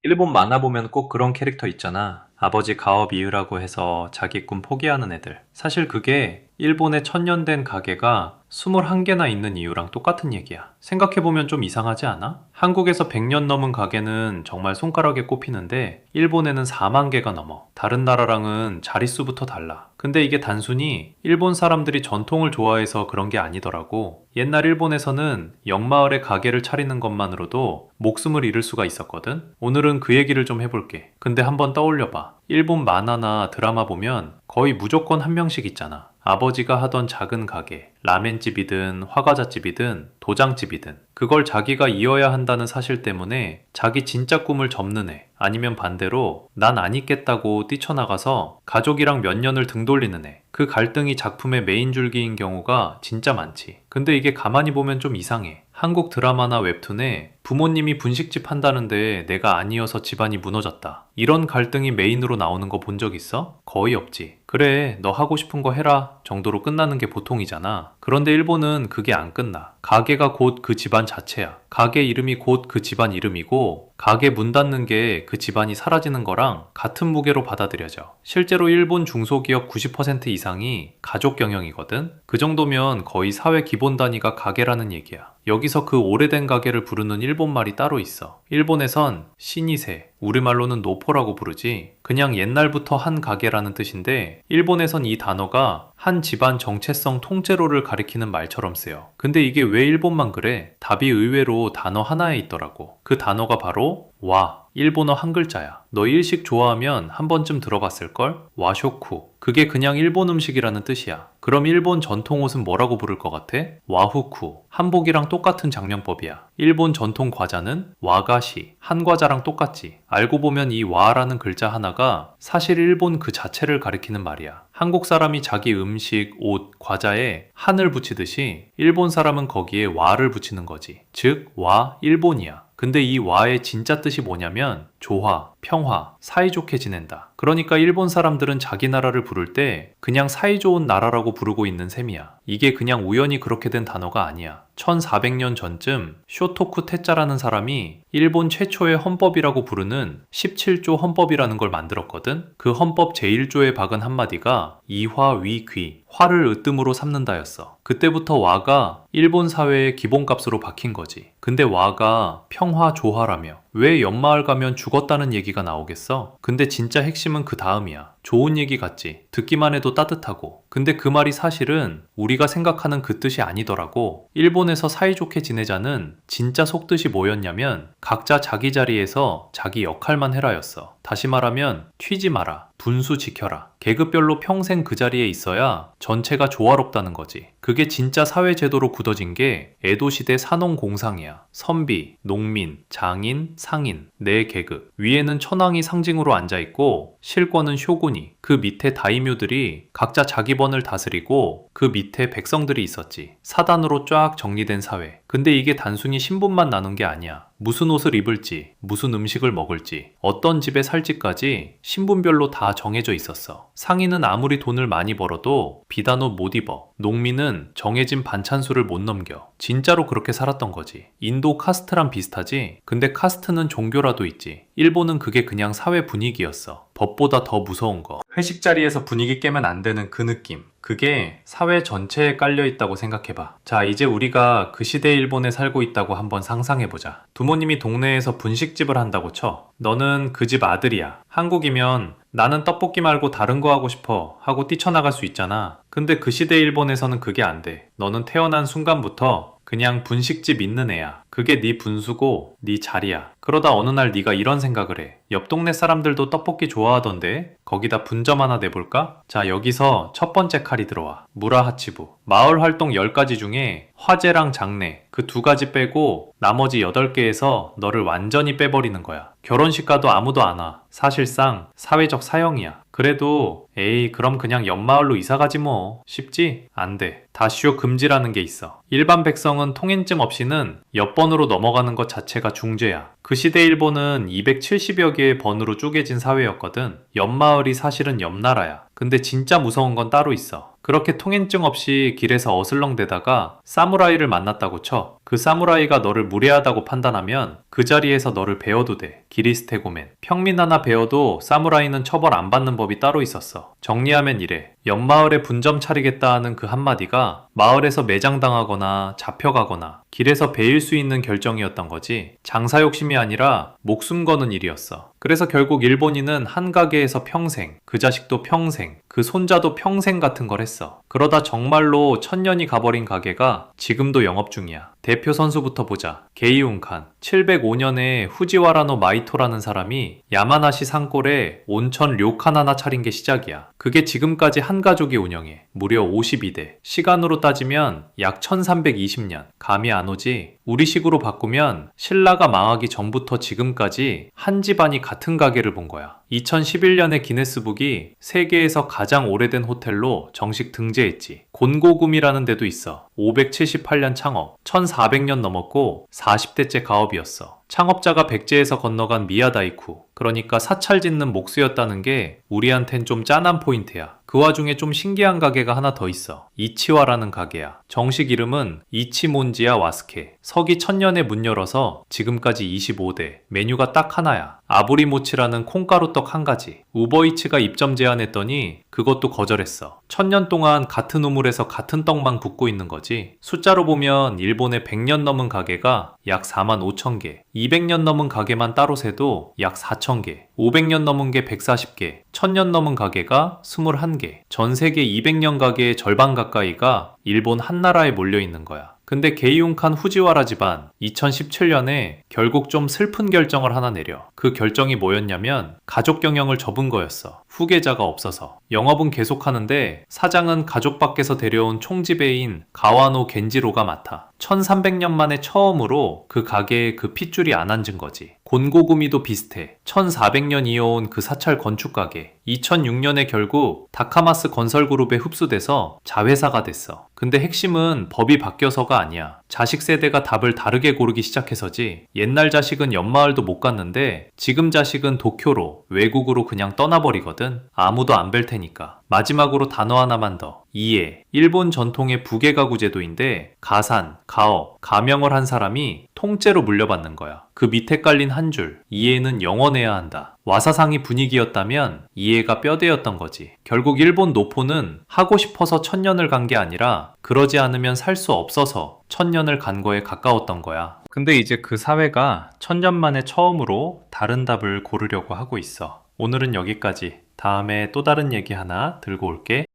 일본 만화 보면 꼭 그런 캐릭터 있잖아. 아버지 가업 이으라고 해서 자기 꿈 포기하는 애들. 사실 그게 일본의 천년된 가게가 21개나 있는 이유랑 똑같은 얘기야. 생각해보면 좀 이상하지 않아? 한국에서 100년 넘은 가게는 정말 손가락에 꼽히는데 일본에는 4만 개가 넘어. 다른 나라랑은 자릿수부터 달라. 근데 이게 단순히 일본 사람들이 전통을 좋아해서 그런 게 아니더라고. 옛날 일본에서는 역마을에 가게를 차리는 것만으로도 목숨을 잃을 수가 있었거든? 오늘은 그 얘기를 좀 해볼게. 근데 한번 떠올려봐. 일본 만화나 드라마 보면 거의 무조건 한 명씩 있잖아. 아버지가 하던 작은 가게, 라멘집이든 화과자집이든 도장집이든 그걸 자기가 이어야 한다는 사실 때문에 자기 진짜 꿈을 접는 애, 아니면 반대로 난 안 있겠다고 뛰쳐나가서 가족이랑 몇 년을 등 돌리는 애. 그 갈등이 작품의 메인 줄기인 경우가 진짜 많지. 근데 이게 가만히 보면 좀 이상해. 한국 드라마나 웹툰에 부모님이 분식집 한다는데 내가 아니어서 집안이 무너졌다. 이런 갈등이 메인으로 나오는 거 본 적 있어? 거의 없지. 그래, 너 하고 싶은 거 해라 정도로 끝나는 게 보통이잖아. 그런데 일본은 그게 안 끝나. 가게가 곧 그 집안 자체야. 가게 이름이 곧 그 집안 이름이고 가게 문 닫는 게 그 집안이 사라지는 거랑 같은 무게로 받아들여져. 실제로 일본 중소기업 90% 이상이 가족 경영이거든? 그 정도면 거의 사회 기본 단위가 가게라는 얘기야. 여기서 그 오래된 가게를 부르는 일본 말이 따로 있어. 일본에선 시니세, 우리말로는 노포라고 부르지. 그냥 옛날부터 한 가게라는 뜻인데 일본에선 이 단어가 한 집안 정체성 통째로를 가리키는 말처럼 쓰여. 근데 이게 왜 일본만 그래? 답이 의외로 단어 하나에 있더라고. 그 단어가 바로 와. 일본어 한 글자야. 너 일식 좋아하면 한 번쯤 들어봤을걸? 와쇼쿠. 그게 그냥 일본 음식이라는 뜻이야. 그럼 일본 전통 옷은 뭐라고 부를 것 같아? 와후쿠. 한복이랑 똑같은 장명법이야. 일본 전통 과자는 와가시. 한과자랑 똑같지. 알고 보면 이 와라는 글자 하나가 사실 일본 그 자체를 가리키는 말이야. 한국 사람이 자기 음식, 옷, 과자에 한을 붙이듯이 일본 사람은 거기에 와를 붙이는 거지. 즉, 와, 일본이야. 근데 이 와의 진짜 뜻이 뭐냐면 조화, 평화, 사이좋게 지낸다. 그러니까 일본 사람들은 자기 나라를 부를 때 그냥 사이좋은 나라라고 부르고 있는 셈이야. 이게 그냥 우연히 그렇게 된 단어가 아니야. 1400년 전쯤 쇼토쿠 테짜라는 사람이 일본 최초의 헌법이라고 부르는 17조 헌법이라는 걸 만들었거든? 그 헌법 제1조에 박은 한마디가 이화위귀, 화를 으뜸으로 삼는다였어. 그때부터 와가 일본 사회의 기본값으로 박힌 거지. 근데 와가 평화 조화라며 왜 연마을 가면 죽었다는 얘기가 나오겠어? 근데 진짜 핵심은 그 다음이야. 좋은 얘기 같지? 듣기만 해도 따뜻하고. 근데 그 말이 사실은 우리가 생각하는 그 뜻이 아니더라고. 일본에서 사이좋게 지내자는 진짜 속뜻이 뭐였냐면 각자 자기 자리에서 자기 역할만 해라였어. 다시 말하면 튀지 마라. 분수 지켜라. 계급별로 평생 그 자리에 있어야 전체가 조화롭다는 거지. 그게 진짜 사회제도로 굳어진 게 에도시대 산업공상이야. 선비, 농민, 장인, 상인, 네 계급. 위에는 천황이 상징으로 앉아있고 실권은 쇼군이, 그 밑에 다이묘들이 각자 자기 번을 다스리고 그 밑에 백성들이 있었지. 사단으로 쫙 정리된 사회. 근데 이게 단순히 신분만 나눈 게 아니야. 무슨 옷을 입을지, 무슨 음식을 먹을지, 어떤 집에 살지까지 신분별로 다 정해져 있었어. 상인은 아무리 돈을 많이 벌어도 비단 옷 못 입어. 농민은 정해진 반찬수를 못 넘겨. 진짜로 그렇게 살았던 거지. 인도 카스트랑 비슷하지? 근데 카스트는 종교라도 있지. 일본은 그게 그냥 사회 분위기였어. 법보다 더 무서운 거. 회식 자리에서 분위기 깨면 안 되는 그 느낌. 그게 사회 전체에 깔려 있다고 생각해봐. 자, 이제 우리가 그 시대 일본에 살고 있다고 한번 상상해보자. 부모님이 동네에서 분식집을 한다고 쳐. 너는 그 집 아들이야. 한국이면 나는 떡볶이 말고 다른 거 하고 싶어 하고 뛰쳐나갈 수 있잖아. 근데 그 시대 일본에서는 그게 안 돼. 너는 태어난 순간부터 그냥 분식집 있는 애야. 그게 네 분수고 네 자리야. 그러다 어느 날 네가 이런 생각을 해. 옆 동네 사람들도 떡볶이 좋아하던데 거기다 분점 하나 내볼까? 자, 여기서 첫 번째 칼이 들어와. 무라하치부. 마을 활동 10가지 중에 화제랑 장례 그 2가지 빼고 나머지 8개에서 너를 완전히 빼버리는 거야. 결혼식 가도 아무도 안 와. 사실상 사회적 사형이야. 그래도 에이 그럼 그냥 옆마을로 이사가지 뭐. 쉽지? 안 돼. 다시오 금지라는 게 있어. 일반 백성은 통행증 없이는 옆 번으로 넘어가는 것 자체가 중죄야. 그 시대 일본은 270여 개의 번으로 쪼개진 사회였거든. 옆마을이 사실은 옆나라야. 근데 진짜 무서운 건 따로 있어. 그렇게 통행증 없이 길에서 어슬렁대다가 사무라이를 만났다고 쳐. 그 사무라이가 너를 무례하다고 판단하면 그 자리에서 너를 베어도 돼. 기리스테고멘. 평민 하나 베어도 사무라이는 처벌 안 받는 법이 따로 있었어. 정리하면 이래. 옆마을에 분점 차리겠다 하는 그 한마디가 마을에서 매장당하거나 잡혀가거나 길에서 베일 수 있는 결정이었던 거지. 장사 욕심이 아니라 목숨 거는 일이었어. 그래서 결국 일본인은 한 가게에서 평생, 그 자식도 평생, 그 손자도 평생 같은 걸 했어. 그러다 정말로 1000년이 가버린 가게가 지금도 영업 중이야. 대표 선수부터 보자. 게이운칸. 705년에 후지와라노 마이토라는 사람이 야마나시 산골에 온천 료칸 하나 차린 게 시작이야. 그게 지금까지 한 가족이 운영해. 무려 52대. 시간으로 따지면 약 1320년. 감이 안 오지? 우리식으로 바꾸면 신라가 망하기 전부터 지금까지 한 집안이 같은 가게를 본 거야. 2011년에 기네스북이 세계에서 가장 오래된 호텔로 정식 등재했지. 곤고구미라는 데도 있어. 578년 창업, 1400년 넘었고 40대째 가업이었어. 창업자가 백제에서 건너간 미야다이쿠, 그러니까 사찰 짓는 목수였다는 게 우리한텐 좀 짠한 포인트야. 그 와중에 좀 신기한 가게가 하나 더 있어. 이치와라는 가게야. 정식 이름은 이치몬지야 와스케. 서기 1000년에 문 열어서 지금까지 25대. 메뉴가 딱 하나야. 아부리모치라는 콩가루떡 한 가지. 우버이츠가 입점 제안했더니 그것도 거절했어. 1000년 동안 같은 우물에서 같은 떡만 굽고 있는 거지. 숫자로 보면 일본의 100년 넘은 가게가 약 45,000개, 200년 넘은 가게만 따로 세도 약 4,000개, 500년 넘은 게 140개, 1000년 넘은 가게가 21개, 전 세계 200년 가게의 절반 가까이가 일본 한나라에 몰려 있는 거야. 근데 게이운칸 후지와라 집안 2017년에 결국 좀 슬픈 결정을 하나 내려. 그 결정이 뭐였냐면 가족 경영을 접은 거였어. 후계자가 없어서. 영업은 계속하는데 사장은 가족 밖에서 데려온 총지배인 가와노 겐지로가 맡아. 1300년 만에 처음으로 그 가게에 그 핏줄이 안 앉은 거지. 곤고구미도 비슷해. 1400년 이어온 그 사찰 건축 가게. 2006년에 결국 다카마스 건설그룹에 흡수돼서 자회사가 됐어. 근데 핵심은 법이 바뀌어서가 아니야. 자식 세대가 답을 다르게 고르기 시작해서지. 옛날 자식은 옆마을도 못 갔는데 지금 자식은 도쿄로, 외국으로 그냥 떠나버리거든. 아무도 안 뵐 테니까. 마지막으로 단어 하나만 더. 이해. 일본 전통의 부계 가구 제도인데 가산, 가업, 가명을 한 사람이 통째로 물려받는 거야. 그 밑에 깔린 한 줄. 이해는 영원해야 한다. 와사상이 분위기였다면 이해가 뼈대였던 거지. 결국 일본 노포는 하고 싶어서 1000년을 간 게 아니라 그러지 않으면 살 수 없어서 1000년을 간 거에 가까웠던 거야. 근데 이제 그 사회가 1000년 만에 처음으로 다른 답을 고르려고 하고 있어. 오늘은 여기까지. 다음에 또 다른 얘기 하나 들고 올게.